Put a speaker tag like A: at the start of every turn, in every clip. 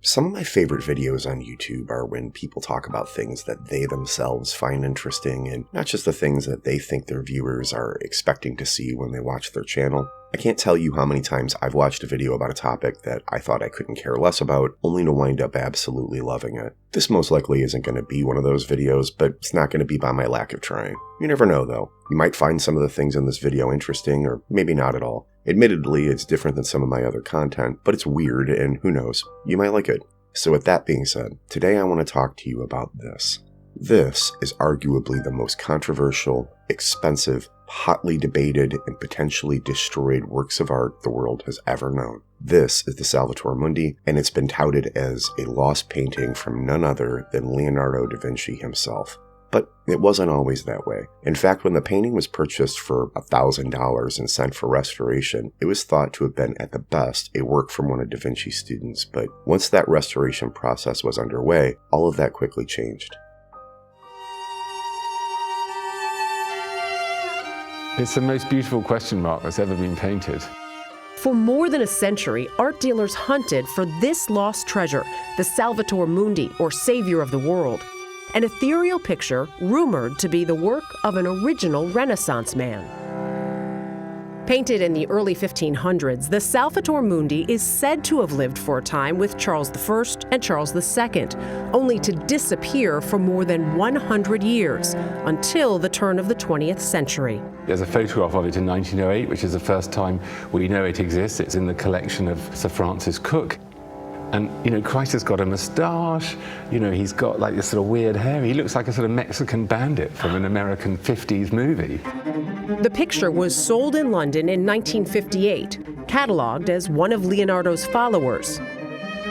A: Some of my favorite videos on YouTube are when people talk about things that they themselves find interesting and not just the things that they think their viewers are expecting to see when they watch their channel. I can't tell you how many times I've watched a video about a topic that I thought I couldn't care less about, only to wind up absolutely loving it. This most likely isn't going to be one of those videos, but it's not going to be by my lack of trying. You never know though. You might find some of the things in this video interesting, or maybe not at all. Admittedly, it's different than some of my other content, but it's weird and who knows, you might like it. So with that being said, today I want to talk to you about this. This is arguably the most controversial, expensive, hotly debated, and potentially destroyed works of art the world has ever known. This is the Salvator Mundi, and it's been touted as a lost painting from none other than Leonardo da Vinci himself. But it wasn't always that way. In fact, when the painting was purchased for $1,000 and sent for restoration, it was thought to have been, at the best, a work from one of da Vinci's students. But once that restoration process was underway, all of that quickly changed.
B: It's the most beautiful question mark that's ever been painted.
C: For more than a century, art dealers hunted for this lost treasure, the Salvator Mundi, or Savior of the World. An ethereal picture rumored to be the work of an original Renaissance man. Painted in the early 1500s, the Salvator Mundi is said to have lived for a time with Charles I and Charles II, only to disappear for more than 100 years, until the turn of the 20th century.
B: There's a photograph of it in 1908, which is the first time we know it exists. It's in the collection of Sir Francis Crick. And, Christ has got a moustache, he's got like this sort of weird hair. He looks like a sort of Mexican bandit from an American 50s movie.
C: The picture was sold in London in 1958, catalogued as one of Leonardo's followers.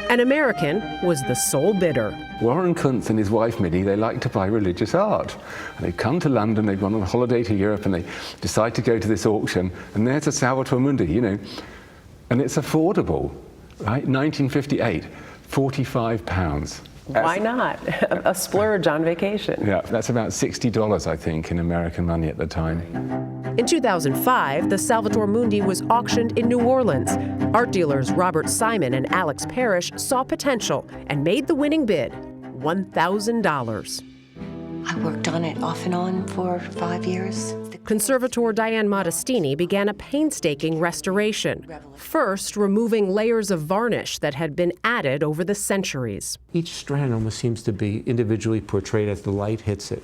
C: An American was the sole bidder.
B: Warren Kuntz and his wife Minnie, they like to buy religious art. And they've come to London, they've gone on a holiday to Europe, and they decide to go to this auction. And there's a Salvator Mundi, and it's affordable. Right, 1958, £45.
C: Why not? A splurge on vacation.
B: Yeah, that's about $60, I think, in American money at the time.
C: In 2005, the Salvator Mundi was auctioned in New Orleans. Art dealers Robert Simon and Alex Parrish saw potential and made the winning bid, $1,000.
D: I worked on it off and on for 5 years.
C: Conservator Diane Modestini began a painstaking restoration, first removing layers of varnish that had been added over the centuries.
E: Each strand almost seems to be individually portrayed as the light hits it.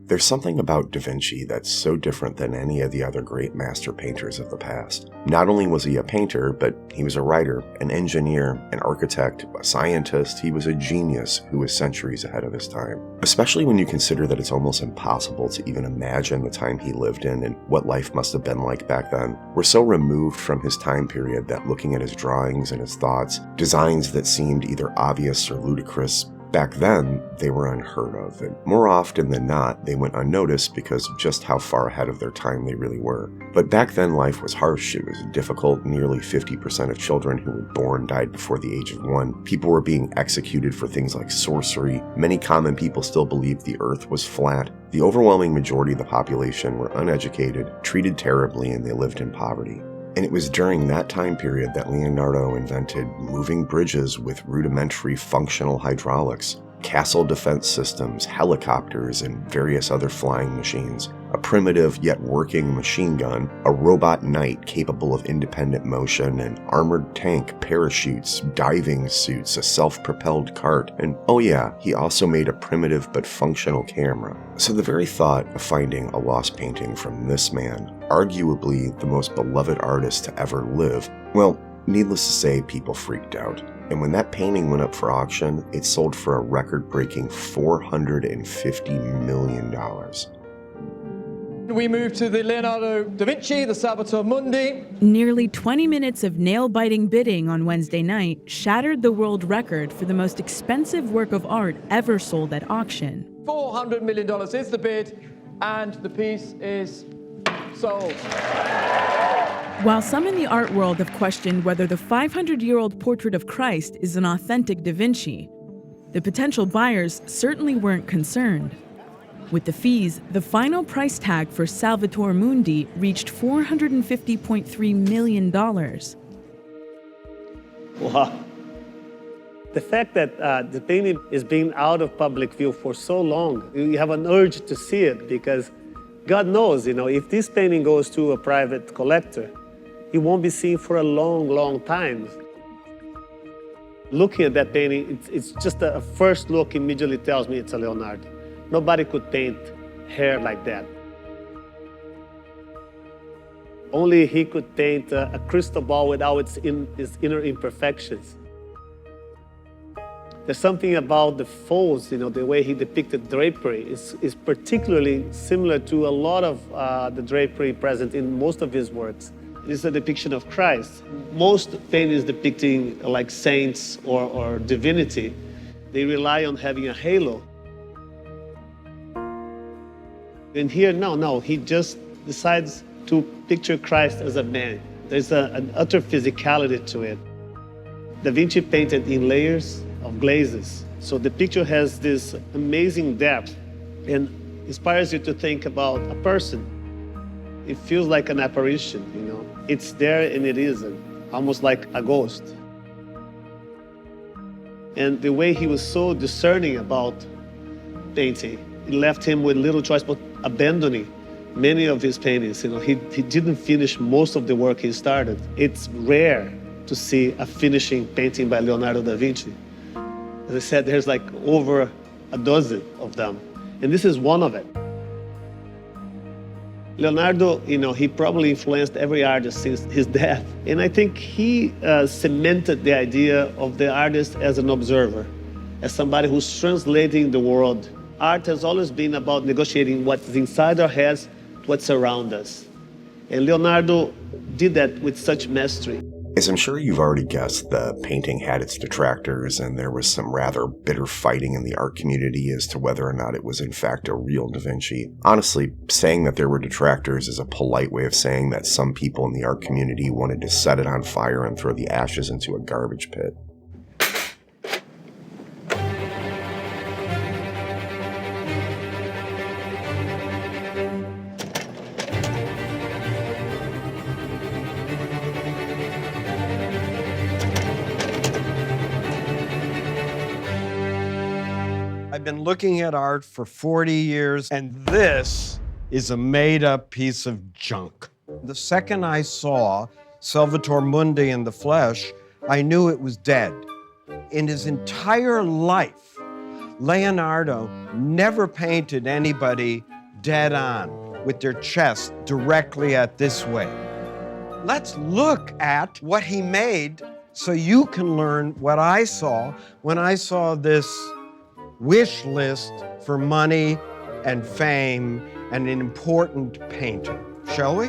A: There's something about da Vinci that's so different than any of the other great master painters of the past. Not only was he a painter, but he was a writer, an engineer, an architect, a scientist. He was a genius who was centuries ahead of his time. Especially when you consider that it's almost impossible to even imagine the time he lived in and what life must have been like back then. We're so removed from his time period that looking at his drawings and his thoughts, designs that seemed either obvious or ludicrous, back then, they were unheard of, and more often than not, they went unnoticed because of just how far ahead of their time they really were. But back then, life was harsh, it was difficult. Nearly 50% of children who were born died before the age of 1. People were being executed for things like sorcery. Many common people still believed the earth was flat. The overwhelming majority of the population were uneducated, treated terribly, and they lived in poverty. And it was during that time period that Leonardo invented moving bridges with rudimentary functional hydraulics, castle defense systems, helicopters, and various other flying machines, a primitive yet working machine gun, a robot knight capable of independent motion, an armored tank, parachutes, diving suits, a self-propelled cart, and oh yeah, he also made a primitive but functional camera. So the very thought of finding a lost painting from this man, arguably the most beloved artist to ever live, well, needless to say, people freaked out. And when that painting went up for auction, it sold for a record-breaking $450 million.
F: We move to the Leonardo da Vinci, the Salvator Mundi.
G: Nearly 20 minutes of nail-biting bidding on Wednesday night shattered the world record for the most expensive work of art ever sold at auction.
F: $400 million is the bid, and the piece is sold.
G: While some in the art world have questioned whether the 500-year-old portrait of Christ is an authentic Da Vinci, the potential buyers certainly weren't concerned. With the fees, the final price tag for Salvator Mundi reached $450.3 million.
F: Wow.
H: The fact that the painting is being out of public view for so long, you have an urge to see it because God knows, if this painting goes to a private collector, it won't be seen for a long, long time. Looking at that painting, it's just a first look immediately tells me it's a Leonardo. Nobody could paint hair like that. Only he could paint a crystal ball without its inner imperfections. There's something about the folds, the way he depicted drapery is particularly similar to a lot of the drapery present in most of his works. It's a depiction of Christ. Most paintings depicting like saints or divinity, they rely on having a halo. And here, no, he just decides to picture Christ as a man. There's an utter physicality to it. Da Vinci painted in layers of glazes. So the picture has this amazing depth and inspires you to think about a person. It feels like an apparition, It's there and it isn't, almost like a ghost. And the way he was so discerning about painting, it left him with little choice but abandoning many of his paintings. He didn't finish most of the work he started. It's rare to see a finishing painting by Leonardo da Vinci. As I said, there's like over a dozen of them, and this is one of it. Leonardo, he probably influenced every artist since his death. And I think he cemented the idea of the artist as an observer, as somebody who's translating the world. Art has always been about negotiating what's inside our heads, what's around us. And Leonardo did that with such mastery.
A: As I'm sure you've already guessed, the painting had its detractors, and there was some rather bitter fighting in the art community as to whether or not it was in fact a real Da Vinci. Honestly, saying that there were detractors is a polite way of saying that some people in the art community wanted to set it on fire and throw the ashes into a garbage pit.
I: I've been looking at art for 40 years, and this is a made-up piece of junk. The second I saw Salvator Mundi in the flesh, I knew it was dead. In his entire life, Leonardo never painted anybody dead on, with their chest directly at this way. Let's look at what he made so you can learn what I saw when I saw this wish list for money and fame and an important painting. Shall we?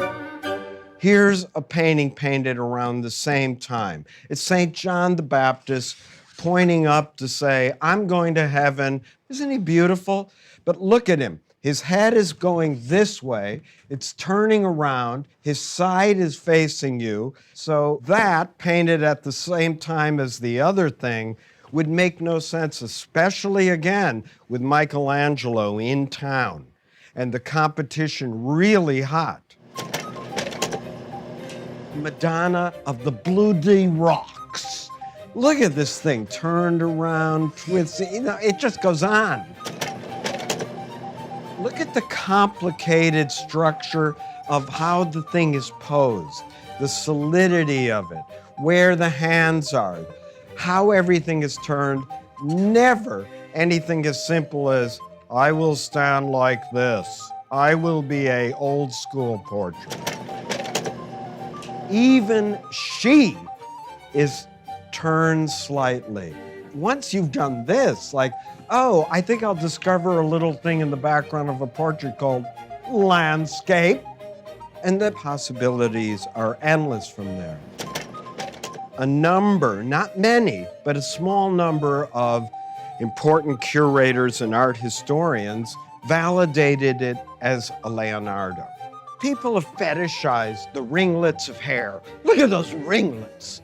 I: Here's a painting painted around the same time. It's St. John the Baptist pointing up to say, I'm going to heaven. Isn't he beautiful? But look at him. His head is going this way. It's turning around. His side is facing you. So that, painted at the same time as the other thing, would make no sense, especially again with Michelangelo in town and the competition really hot. Madonna of the Bloody Rocks. Look at this thing turned around, twisted, it just goes on. Look at the complicated structure of how the thing is posed, the solidity of it, where the hands are, how everything is turned. Never anything as simple as, I will stand like this. I will be an old school portrait. Even she is turned slightly. Once you've done this, like, oh, I think I'll discover a little thing in the background of a portrait called landscape. And the possibilities are endless from there. A number, not many, but a small number of important curators and art historians validated it as a Leonardo. People have fetishized the ringlets of hair. Look at those ringlets.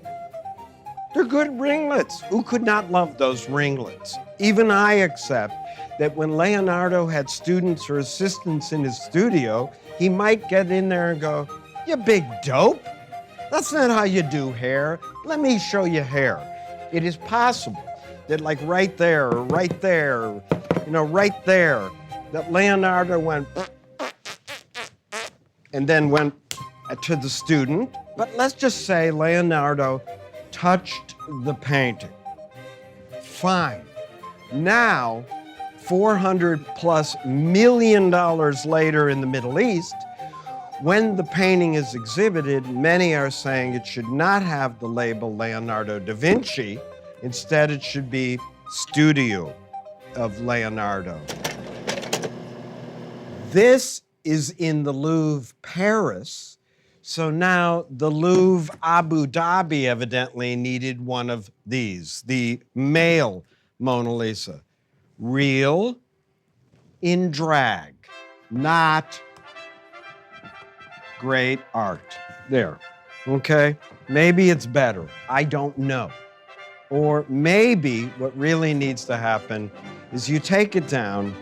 I: They're good ringlets. Who could not love those ringlets? Even I accept that when Leonardo had students or assistants in his studio, he might get in there and go, you big dope. That's not how you do hair. Let me show you hair. It is possible that like right there, right there, right there, that Leonardo went and then went to the student. But let's just say Leonardo touched the painting. Fine. Now, $400+ million later in the Middle East, when the painting is exhibited, many are saying it should not have the label Leonardo da Vinci. Instead, it should be Studio of Leonardo. This is in the Louvre, Paris. So now the Louvre, Abu Dhabi evidently needed one of these, the male Mona Lisa. Real in drag, not great art. There, okay? Maybe it's better, I don't know. Or maybe what really needs to happen is you take it down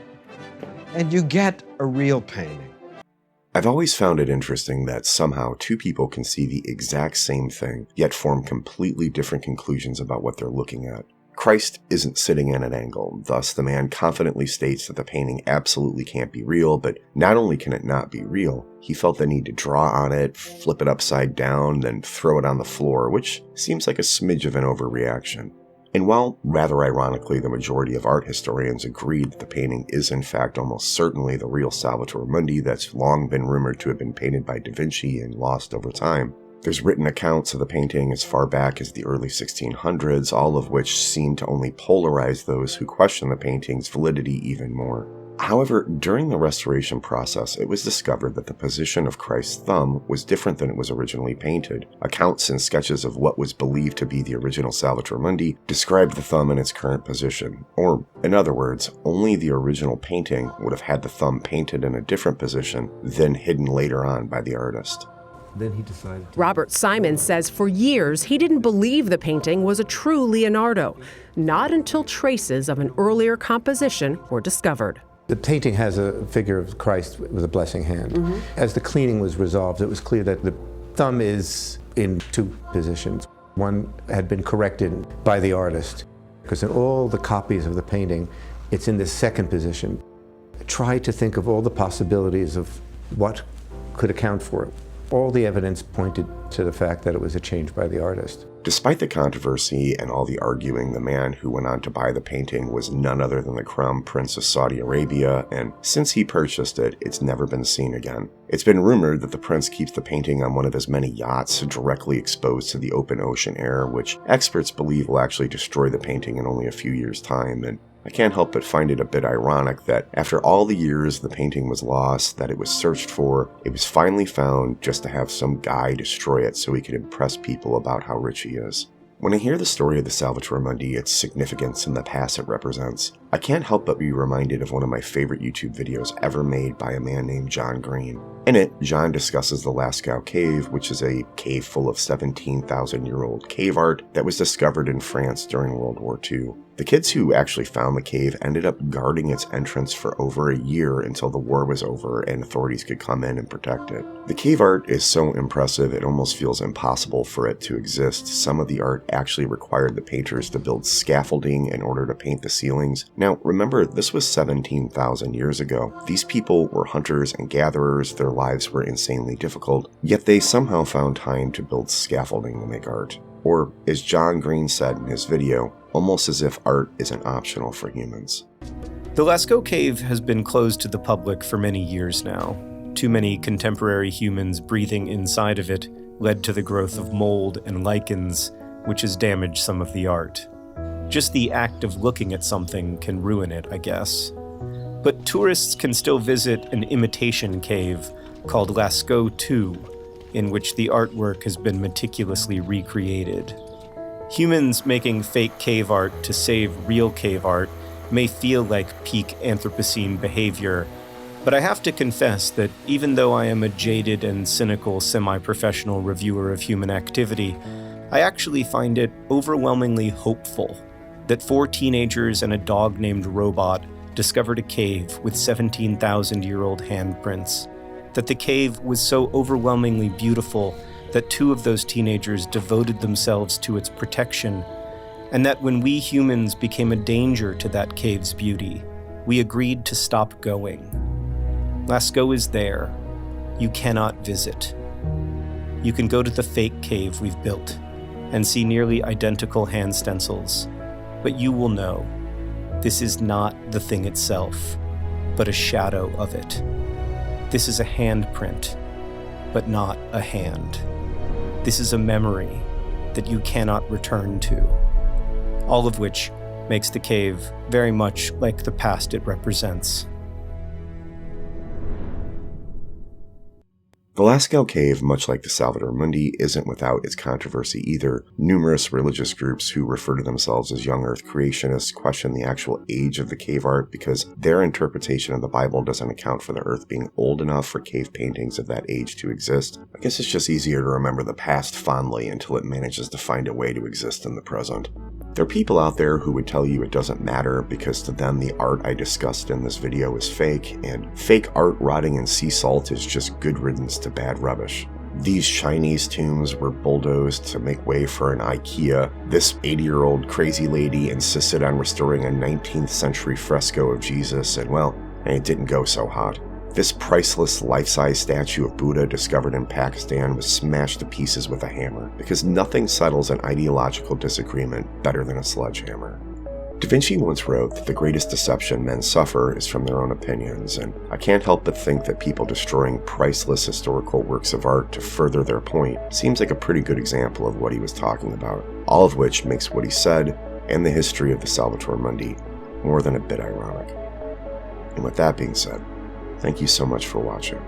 I: and you get a real painting.
A: I've always found it interesting that somehow two people can see the exact same thing, yet form completely different conclusions about what they're looking at. Christ isn't sitting at an angle, thus the man confidently states that the painting absolutely can't be real, but not only can it not be real, he felt the need to draw on it, flip it upside down, then throw it on the floor, which seems like a smidge of an overreaction. And while, rather ironically, the majority of art historians agreed that the painting is in fact almost certainly the real Salvator Mundi that's long been rumored to have been painted by Da Vinci and lost over time, there's written accounts of the painting as far back as the early 1600s, all of which seem to only polarize those who question the painting's validity even more. However, during the restoration process, it was discovered that the position of Christ's thumb was different than it was originally painted. Accounts and sketches of what was believed to be the original Salvator Mundi described the thumb in its current position. Or, in other words, only the original painting would have had the thumb painted in a different position, then hidden later on by the artist.
E: Then he decided to...
C: Robert Simon says for years he didn't believe the painting was a true Leonardo, not until traces of an earlier composition were discovered.
E: The painting has a figure of Christ with a blessing hand. As the cleaning was resolved, it was clear that the thumb is in two positions. One had been corrected by the artist, because in all the copies of the painting, it's in the second position. Try to think of all the possibilities of what could account for it. All the evidence pointed to the fact that it was a change by the artist.
A: Despite the controversy and all the arguing, the man who went on to buy the painting was none other than the Crown Prince of Saudi Arabia, and since he purchased it, it's never been seen again. It's been rumored that the prince keeps the painting on one of his many yachts directly exposed to the open ocean air, which experts believe will actually destroy the painting in only a few years' time, and I can't help but find it a bit ironic that after all the years the painting was lost, that it was searched for, it was finally found just to have some guy destroy it so he could impress people about how rich he is. When I hear the story of the Salvator Mundi, its significance and the past it represents, I can't help but be reminded of one of my favorite YouTube videos ever made by a man named John Green. In it, John discusses the Lascaux Cave, which is a cave full of 17,000-year-old cave art that was discovered in France during World War II. The kids who actually found the cave ended up guarding its entrance for over a year until the war was over and authorities could come in and protect it. The cave art is so impressive it almost feels impossible for it to exist. Some of the art actually required the painters to build scaffolding in order to paint the ceilings. Now, remember, this was 17,000 years ago. These people were hunters and gatherers, their lives were insanely difficult, yet they somehow found time to build scaffolding to make art. Or, as John Green said in his video, almost as if art isn't optional for humans.
J: The Lascaux Cave has been closed to the public for many years now. Too many contemporary humans breathing inside of it led to the growth of mold and lichens, which has damaged some of the art. Just the act of looking at something can ruin it, I guess. But tourists can still visit an imitation cave called Lascaux II, in which the artwork has been meticulously recreated. Humans making fake cave art to save real cave art may feel like peak Anthropocene behavior, but I have to confess that even though I am a jaded and cynical semi-professional reviewer of human activity, I actually find it overwhelmingly hopeful that 4 teenagers and a dog named Robot discovered a cave with 17,000-year-old handprints, that the cave was so overwhelmingly beautiful that 2 of those teenagers devoted themselves to its protection, and that when we humans became a danger to that cave's beauty, we agreed to stop going. Lascaux is there. You cannot visit. You can go to the fake cave we've built and see nearly identical hand stencils, but you will know this is not the thing itself, but a shadow of it. This is a handprint, but not a hand. This is a memory that you cannot return to, all of which makes the cave very much like the past it represents.
A: The Lascaux Cave, much like the Salvator Mundi, isn't without its controversy either. Numerous religious groups who refer to themselves as young Earth creationists question the actual age of the cave art because their interpretation of the Bible doesn't account for the Earth being old enough for cave paintings of that age to exist. I guess it's just easier to remember the past fondly until it manages to find a way to exist in the present. There are people out there who would tell you it doesn't matter because to them the art I discussed in this video is fake, and fake art rotting in sea salt is just good riddance to bad rubbish. These Chinese tombs were bulldozed to make way for an IKEA. This 80-year-old crazy lady insisted on restoring a 19th century fresco of Jesus, and well, it didn't go so hot. This priceless life-size statue of Buddha discovered in Pakistan was smashed to pieces with a hammer, because nothing settles an ideological disagreement better than a sledgehammer. Da Vinci once wrote that the greatest deception men suffer is from their own opinions, and I can't help but think that people destroying priceless historical works of art to further their point seems like a pretty good example of what he was talking about, all of which makes what he said and the history of the Salvator Mundi more than a bit ironic. And with that being said, thank you so much for watching.